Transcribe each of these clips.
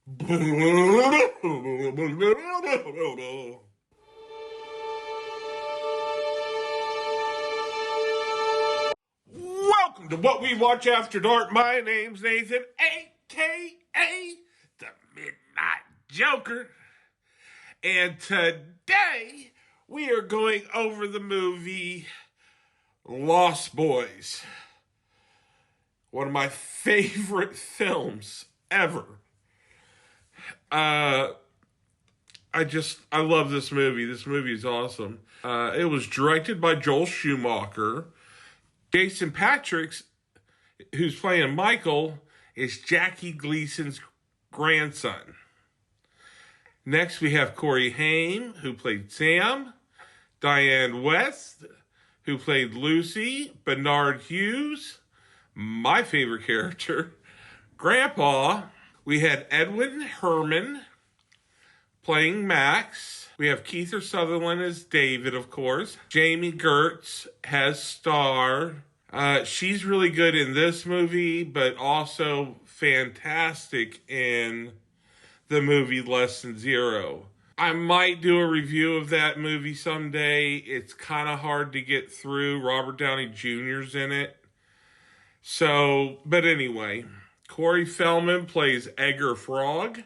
Welcome to What We Watch After Dark. My name's Nathan, a.k.a. the Midnight Joker. And today, we are going over the movie Lost Boys. One of my favorite films ever. I love this movie. This movie is awesome. It was directed by Joel Schumacher. Jason Patrick, who's playing Michael, is Jackie Gleason's grandson. Next, we have Corey Haim, who played Sam. Diane West, who played Lucy. Bernard Hughes, my favorite character. Grandpa. We had Edwin Herman playing Max. We have Kiefer Sutherland as David, of course. Jamie Gertz has Star. She's really good in this movie, but also fantastic in the movie Less Than Zero. I might do a review of that movie someday. It's kind of hard to get through. Robert Downey Jr.'s in it. But anyway, Corey Feldman plays Edgar Frog.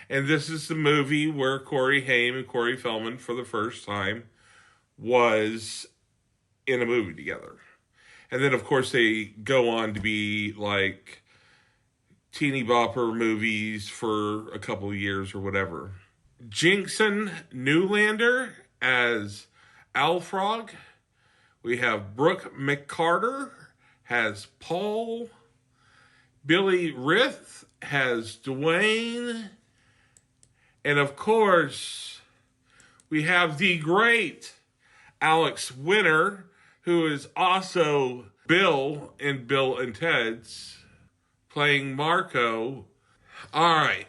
And this is the movie where Corey Haim and Corey Feldman, for the first time, was in a movie together. And then, of course, they go on to be like teeny bopper movies for a couple of years or whatever. Jinxon Newlander as Al Frog. We have Brooke McCarter has Paul. Billy Rith has Dwayne. And of course, we have the great Alex Winter, who is also Bill in Bill and Ted's, playing Marco. All right,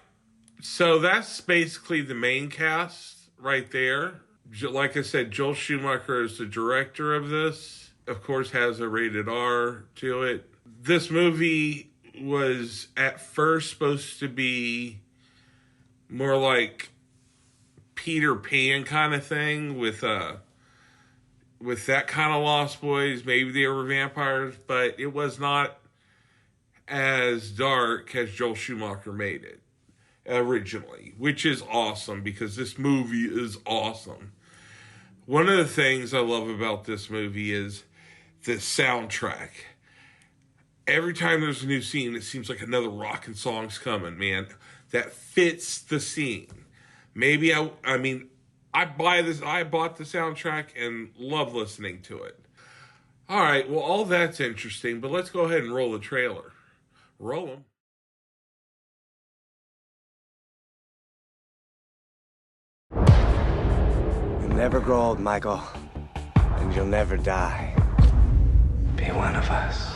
so that's basically the main cast right there. Like I said, Joel Schumacher is the director of this. Of course, has a rated R to it. This movie was at first supposed to be more like Peter Pan kind of thing with that kind of Lost Boys. Maybe they were vampires, but it was not as dark as Joel Schumacher made it originally, which is awesome because this movie is awesome. One of the things I love about this movie is the soundtrack. Every time there's a new scene, it seems like another rockin' song's coming, man. That fits the scene. Maybe I bought the soundtrack and love listening to it. All right, well, all that's interesting, but let's go ahead and roll the trailer. Roll them. You'll never grow old, Michael, and you'll never die. Be one of us.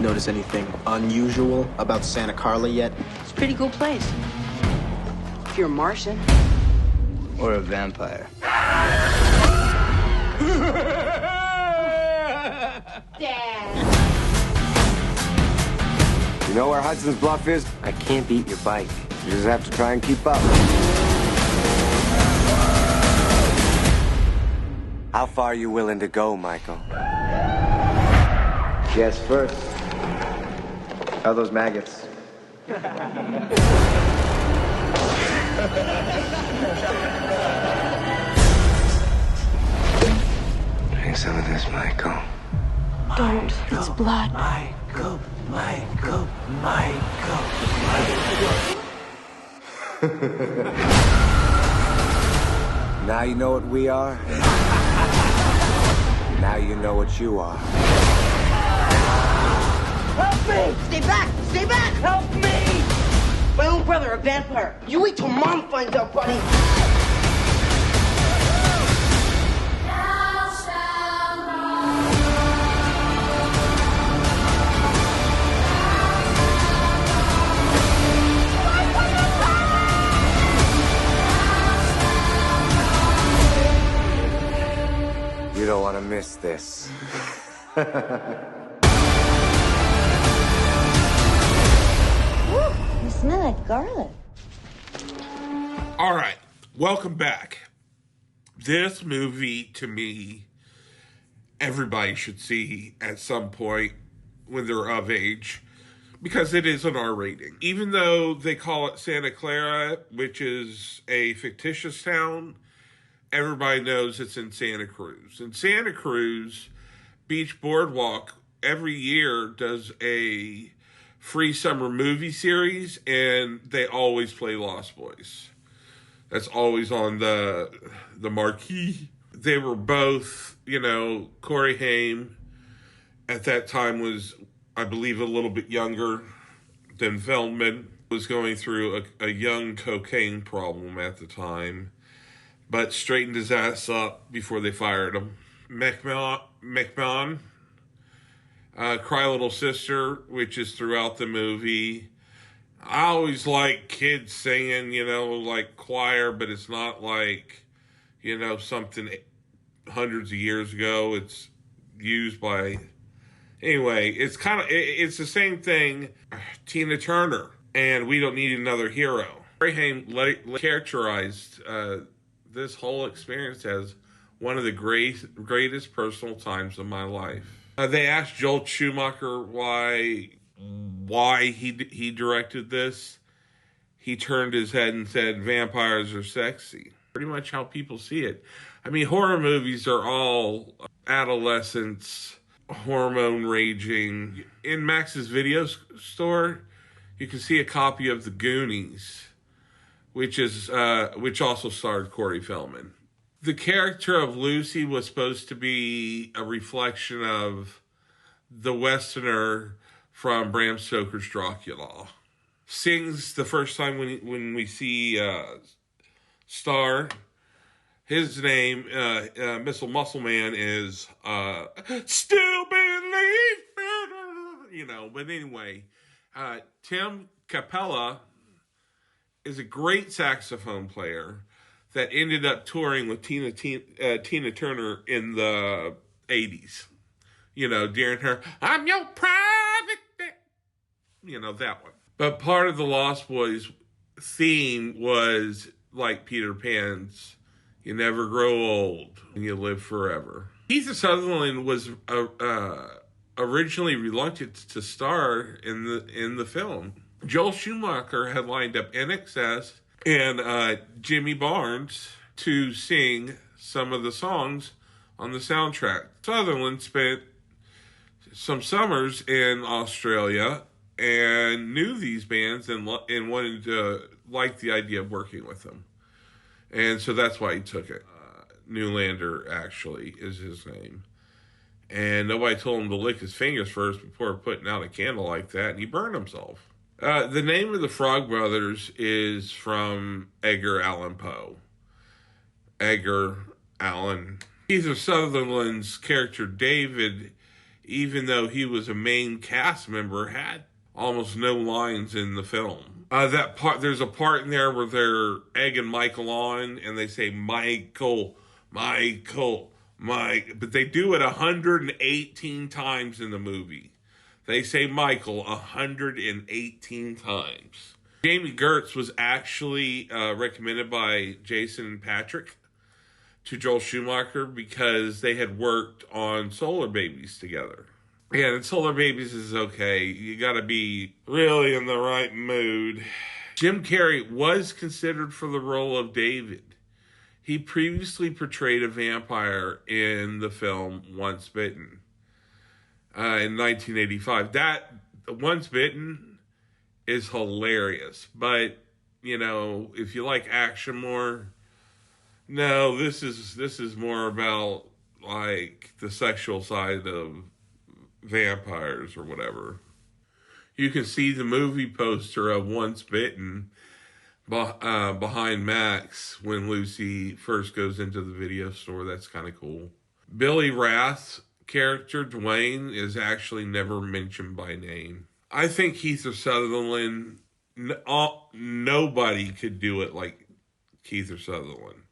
Notice anything unusual about Santa Carla yet? It's a pretty cool place. If you're a Martian. Or a vampire. Dad. You know where Hudson's Bluff is? I can't beat your bike. You just have to try and keep up. How far are you willing to go, Michael? Guess first. How are those maggots? Drink some of this, Michael. Don't. It's blood. Michael. Now you know what we are. Now you know what you are. Help me! Stay back! Stay back! Help me! My own brother, a vampire. You wait till Mom finds out, buddy. You don't want to miss this. Garlic. All right, welcome back. This movie, to me, everybody should see at some point when they're of age, because it is an R rating. Even though they call it Santa Clara, which is a fictitious town, everybody knows it's in Santa Cruz. In Santa Cruz, Beach Boardwalk every year does a free summer movie series, and they always play Lost Boys. That's always on the marquee. They were both, Corey Haim at that time was, I believe, a little bit younger than Feldman. Was going through a young cocaine problem at the time, but straightened his ass up before they fired him. McMahon, Cry Little Sister, which is throughout the movie. I always like kids singing, like choir, but it's not like, something hundreds of years ago. It's used by... Anyway, it's the same thing. Tina Turner and We Don't Need Another Hero. Corey Haim characterized this whole experience as one of the greatest personal times of my life. They asked Joel Schumacher why he directed this. He turned his head and said, "Vampires are sexy." Pretty much how people see it. I mean, horror movies are all adolescents, hormone raging. In Max's video store, you can see a copy of The Goonies, which also starred Corey Feldman. The character of Lucy was supposed to be a reflection of the Westerner from Bram Stoker's Dracula. Sings the first time when we see Star. His name, Missile Muscle Man, is Still Believe. But anyway, Tim Capella is a great saxophone player that ended up touring with Tina Turner in the 80s. During her, "I'm your private," that one. But part of the Lost Boys theme was like Peter Pan's, "You never grow old and you live forever." Kiefer Sutherland was originally reluctant to star in the film. Joel Schumacher had lined up NXS and Jimmy Barnes to sing some of the songs on the soundtrack. Sutherland spent some summers in Australia and knew these bands and wanted to like the idea of working with them. And so that's why he took it. Newlander, actually, is his name. And nobody told him to lick his fingers first before putting out a candle like that, and he burned himself. The name of the Frog Brothers is from Edgar Allan Poe. Edgar Allan. Kiefer Sutherland's character David, even though he was a main cast member, had almost no lines in the film. There's a part in there where they're egging Michael on, and they say, Michael, but they do it 118 times in the movie. They say Michael 118 times. Jamie Gertz was actually recommended by Jason Patrick to Joel Schumacher because they had worked on Solar Babies together. Yeah, and Solar Babies is okay. You gotta be really in the right mood. Jim Carrey was considered for the role of David. He previously portrayed a vampire in the film Once Bitten in 1985. That Once Bitten is hilarious, but if you like action more, no, this is more about like the sexual side of vampires or whatever. You can see the movie poster of Once Bitten behind Max when Lucy first goes into the video store. That's kind of cool. Billy Rath's character, Dwayne, is actually never mentioned by name. I think Kiefer Sutherland, nobody could do it like Kiefer Sutherland.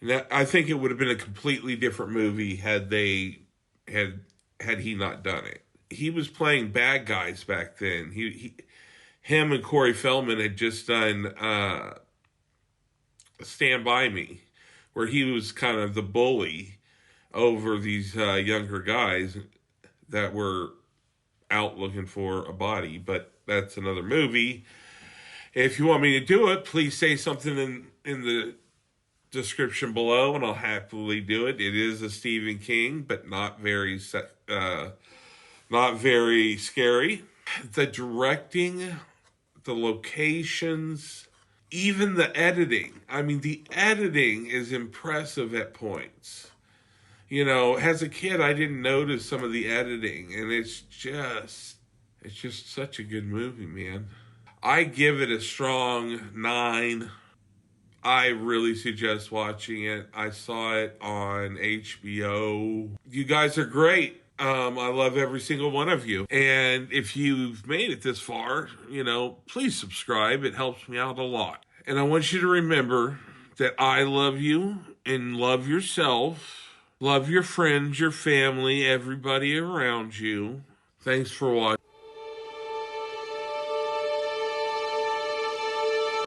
And I think it would have been a completely different movie had he not done it. He was playing bad guys back then. him and Corey Feldman had just done Stand By Me, where he was kind of the bully over these younger guys that were out looking for a body. But that's another movie. If you want me to do it, please say something in the description below, and I'll happily do it. It is a Stephen King, but not very scary. The directing, the locations, even the editing. I mean, the editing is impressive at points. You know, as a kid, I didn't notice some of the editing, and it's just such a good movie, man. I give it a strong 9. I really suggest watching it. I saw it on HBO. You guys are great. I love every single one of you. And if you've made it this far, please subscribe. It helps me out a lot. And I want you to remember that I love you and love yourself. Love your friends, your family, everybody around you. Thanks for watching.